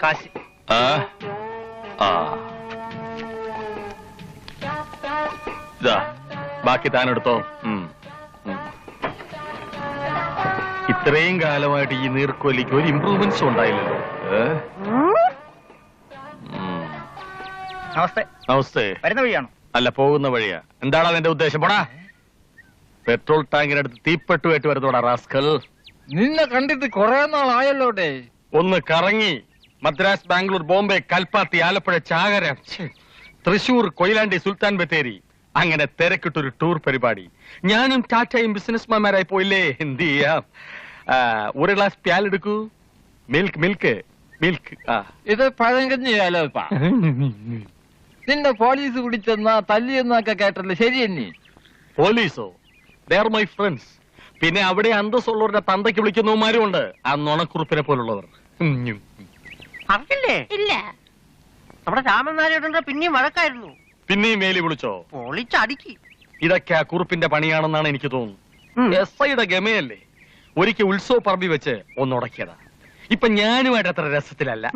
കാശ്. ഇതാ ബാക്കി താനെടുത്തോ. ഇത്രയും കാലമായിട്ട് ഈ നീർക്കോലിക്ക് ഒരു ഇംപ്രൂവ്മെന്റ്സും ഉണ്ടായില്ലല്ലോ. നമസ്തേ. നമസ്തേ. വരുന്ന വഴിയാണോ? അല്ല, പോകുന്ന വഴിയാ. എന്താണ് അതിന്റെ ഉദ്ദേശം? പോടാ. പെട്രോൾ ടാങ്കിനടുത്ത് തീപ്പെട്ടുമായിട്ട് വരുന്നോടാ റാസ്കൽ. നിന്നെ കണ്ടിട്ട് കുറെ നാളായല്ലോട്ടെ. ഒന്ന് കറങ്ങി. മദ്രാസ്, ബാംഗ്ലൂർ, ബോംബെ, കൽപ്പാത്തി, ആലപ്പുഴ, ചാകര, തൃശൂർ, കൊയിലാണ്ടി, സുൽത്താൻ ബത്തേരി, അങ്ങനെ തിരക്കിട്ടൊരു ടൂർ പരിപാടി. ഞാനും ടാറ്റയും ബിസിനസ്മാൻമാരായി പോയില്ലേ. എന്ത് ചെയ്യാം. ഒരു ഗ്ലാസ് പ്യാലെടുക്കൂ. Milk milk milk. ഇത് പഴങ്കഞ്ഞിയാലോ? നിന്നെ പോലീസ് കുടിച്ചെന്നാ തല്ലിയെന്നൊക്കെ കേട്ടല്ലോ, ശരി തന്നെ? പോലീസോ? They are my friends. പിന്നെ അവിടെ അന്തസ്സുള്ളവരുടെ തന്തയ്ക്ക് വിളിക്കുന്നവന്മാരും ഉണ്ട്, ആ നുണക്കുറുപ്പിനെ പോലുള്ളവർ. അറിയില്ലേ? ഇല്ല. നമ്മുടെ രാമനാരായണ പിന്നെയും വഴക്കായിരുന്നു. പിന്നെയും മേലി വിളിച്ചോ? പൊളിച്ചടുക്കി. ഇതൊക്കെ ആ കുറുപ്പിന്റെ പണിയാണെന്നാണ് എനിക്ക് തോന്നുന്നു. SIയുടെ ഗമയല്ലേ. ഒരിക്കൽ ഉത്സവ പറമ്പി വെച്ച് ഒന്നുടക്കിയതാ. ഇപ്പൊ ഞാനുമായിട്ട് അത്ര രസത്തിലല്ല.